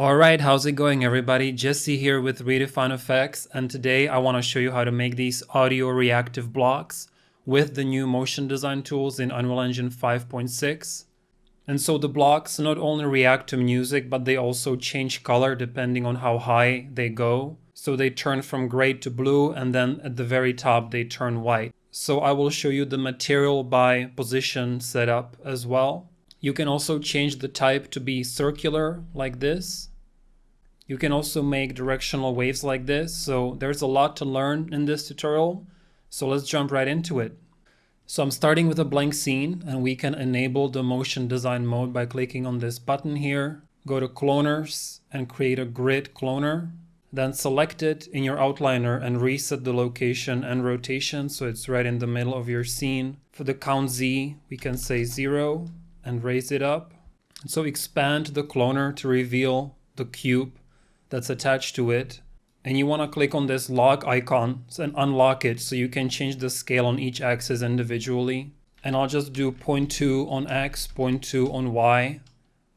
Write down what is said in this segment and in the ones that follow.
Alright, how's it going everybody? Jesse here with RedefineFX, and today I want to show you how to make these audio reactive blocks with the new motion design tools in Unreal Engine 5.6. And so the blocks not only react to music, but they also change color depending on how high they go. So they turn from gray to blue, and then at the very top they turn white. So I will show you the material by position setup as well. You can also change the type to be circular like this. You can also make directional waves like this. So there's a lot to learn in this tutorial. So let's jump right into it. So I'm starting with a blank scene, and we can enable the motion design mode by clicking on this button here. Go to cloners and create a grid cloner. Then select it in your outliner and reset the location and rotation so it's right in the middle of your scene. For the count Z, we can say 0 and raise it up. So expand the cloner to reveal the cube that's attached to it. And you want to click on this lock icon and unlock it so you can change the scale on each axis individually. And I'll just do 0.2 on X, 0.2 on Y.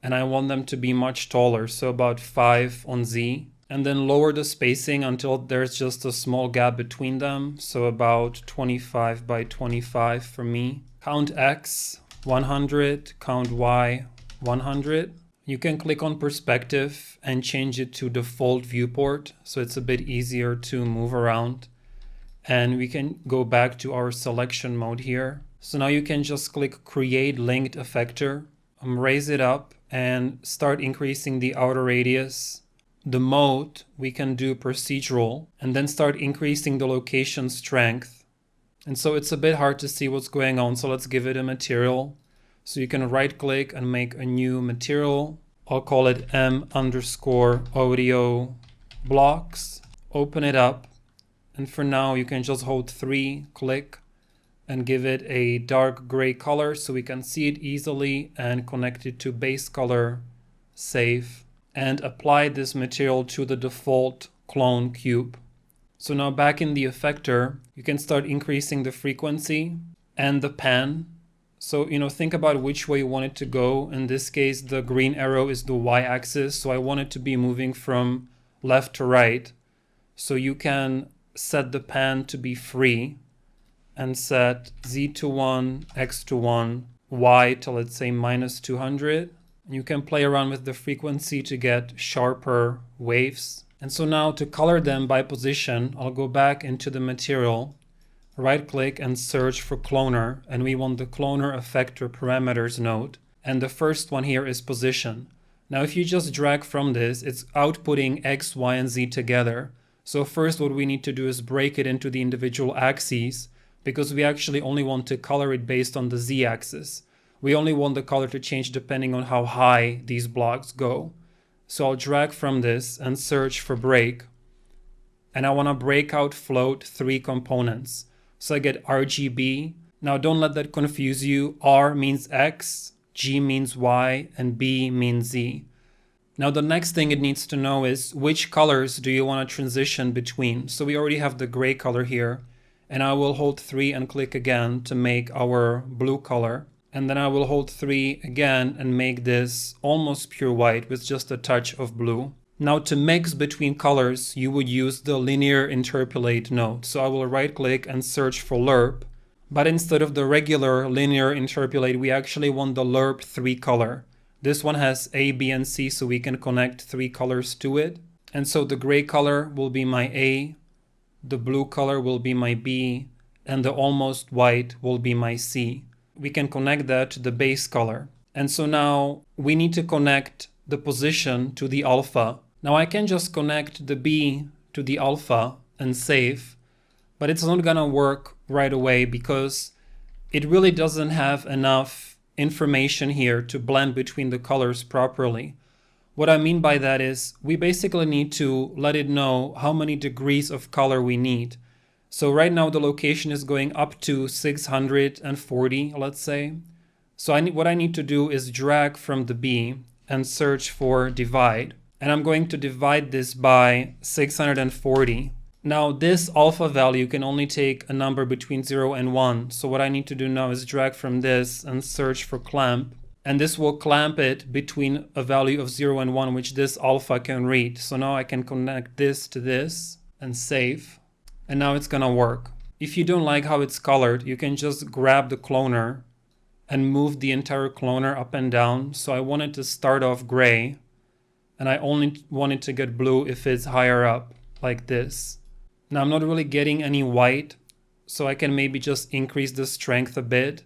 And I want them to be much taller, so about 5 on Z. And then lower the spacing until there's just a small gap between them. So about 25 by 25 for me. Count X, 100. Count Y, 100. You can click on perspective and change it to default viewport. So it's a bit easier to move around. And we can go back to our selection mode here. So now you can just click create linked effector. Raise it up and start increasing the outer radius. The mode we can do procedural, and then start increasing the location strength. And so it's a bit hard to see what's going on, so let's give it a material. So you can right click and make a new material. I'll call it M_audio blocks. Open it up, and for now you can just hold 3, click, and give it a dark gray color so we can see it easily, and connect it to base color, save. And apply this material to the default clone cube. So now back in the effector, you can start increasing the frequency and the pan. So, think about which way you want it to go. In this case, the green arrow is the y-axis. So I want it to be moving from left to right. So you can set the pan to be free and set Z to 1, X to 1, Y to, let's say, -200. You can play around with the frequency to get sharper waves. And so now to color them by position, I'll go back into the material, right click and search for cloner. And we want the cloner effector parameters node. And the first one here is position. Now if you just drag from this, it's outputting X, Y, and Z together. So first what we need to do is break it into the individual axes, because we actually only want to color it based on the Z axis. We only want the color to change depending on how high these blocks go. So I'll drag from this and search for break. And I want to break out float 3 components. So I get RGB. Now don't let that confuse you. R means X, G means Y, and B means Z. Now the next thing it needs to know is which colors do you want to transition between. So we already have the gray color here. And I will hold 3 and click again to make our blue color. And then I will hold 3 again and make this almost pure white with just a touch of blue. Now to mix between colors, you would use the linear interpolate node. So I will right click and search for lerp. But instead of the regular linear interpolate, we actually want the lerp 3 color. This one has A, B, and C, so we can connect 3 colors to it. And so the gray color will be my A, the blue color will be my B, and the almost white will be my C. We can connect that to the base color. And so now we need to connect the position to the alpha. Now I can just connect the B to the alpha and save, but it's not gonna work right away because it really doesn't have enough information here to blend between the colors properly. What I mean by that is we basically need to let it know how many degrees of color we need. So right now the location is going up to 640, let's say. So what I need to do is drag from the B and search for divide. And I'm going to divide this by 640. Now this alpha value can only take a number between 0 and 1. So what I need to do now is drag from this and search for clamp. And this will clamp it between a value of 0 and 1, which this alpha can read. So now I can connect this to this and save. And now it's gonna work. If you don't like how it's colored, you can just grab the cloner and move the entire cloner up and down. So I want it to start off gray, and I only want it to get blue if it's higher up, like this. Now I'm not really getting any white, so I can maybe just increase the strength a bit.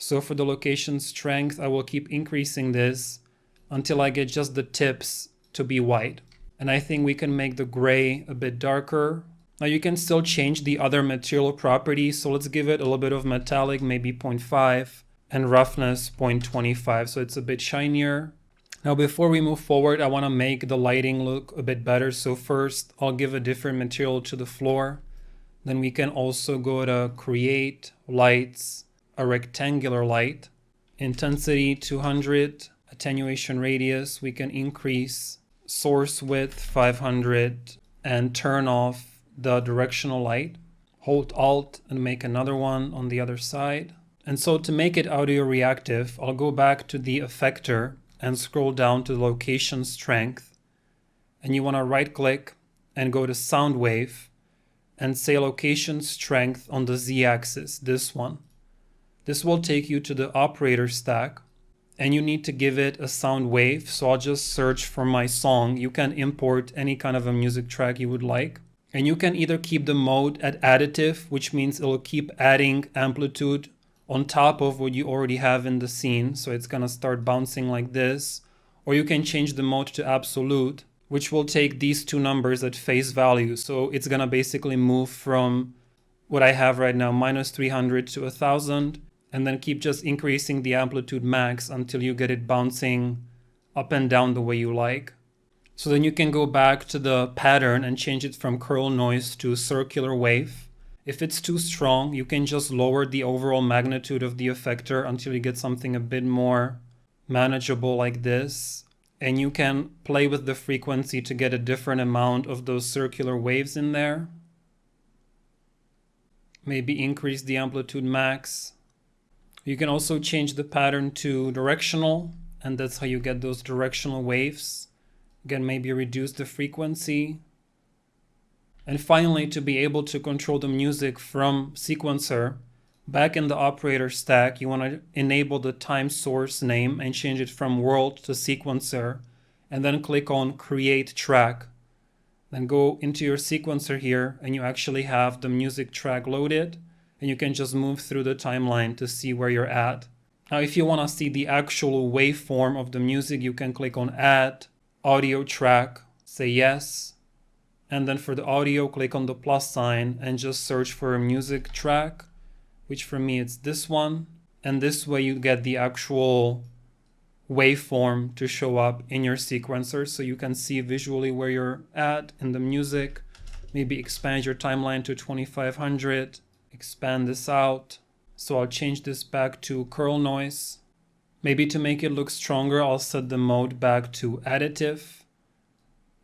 So for the location strength, I will keep increasing this until I get just the tips to be white. And I think we can make the gray a bit darker. Now you can still change the other material properties. So let's give it a little bit of metallic, maybe 0.5, and roughness 0.25. So it's a bit shinier. Now before we move forward, I want to make the lighting look a bit better. So first I'll give a different material to the floor. Then we can also go to Create, Lights, a rectangular light, intensity 200, attenuation radius, we can increase, source width 500, and turn off the directional light. Hold Alt and make another one on the other side. And so to make it audio reactive, I'll go back to the effector and scroll down to location strength. And you want to right click and go to sound wave and say location strength on the Z-axis, this one. This will take you to the operator stack, and you need to give it a sound wave. So I'll just search for my song. You can import any kind of a music track you would like. And you can either keep the mode at additive, which means it'll keep adding amplitude on top of what you already have in the scene. So it's gonna start bouncing like this. Or you can change the mode to absolute, which will take these two numbers at face value. So it's gonna basically move from what I have right now, -300 to 1000. And then keep just increasing the amplitude max until you get it bouncing up and down the way you like. So then you can go back to the pattern and change it from curl noise to circular wave. If it's too strong, you can just lower the overall magnitude of the effector until you get something a bit more manageable like this. And you can play with the frequency to get a different amount of those circular waves in there. Maybe increase the amplitude max. You can also change the pattern to directional, and that's how you get those directional waves. Again, maybe reduce the frequency. And finally, to be able to control the music from sequencer, back in the operator stack, you want to enable the time source name and change it from world to sequencer, and then click on Create Track. Then go into your sequencer here, and you actually have the music track loaded. And you can just move through the timeline to see where you're at. Now, if you want to see the actual waveform of the music, you can click on Add, Audio Track, say yes. And then for the audio, click on the plus sign and just search for a music track, which for me, it's this one. And this way you get the actual waveform to show up in your sequencer so you can see visually where you're at in the music. Maybe expand your timeline to 2500. Expand this out. So I'll change this back to curl noise. Maybe to make it look stronger, I'll set the mode back to additive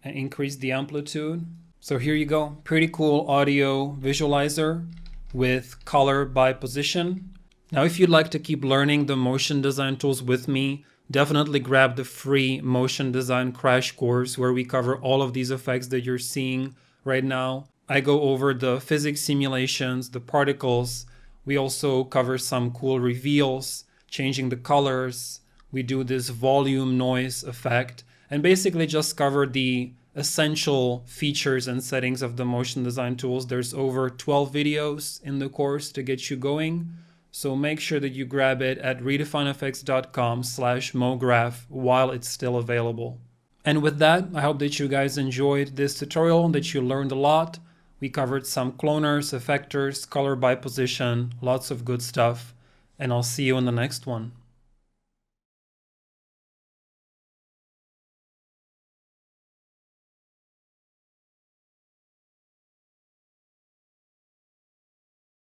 and increase the amplitude. So here you go. Pretty cool audio visualizer with color by position. Now, if you'd like to keep learning the motion design tools with me, definitely grab the free motion design crash course where we cover all of these effects that you're seeing right now. I go over the physics simulations, the particles. We also cover some cool reveals, changing the colors. We do this volume noise effect and basically just cover the essential features and settings of the motion design tools. There's over 12 videos in the course to get you going. So make sure that you grab it at RedefineFX.com/MoGraph while it's still available. And with that, I hope that you guys enjoyed this tutorial, that you learned a lot. We covered some cloners, effectors, color by position, lots of good stuff, and I'll see you in the next one.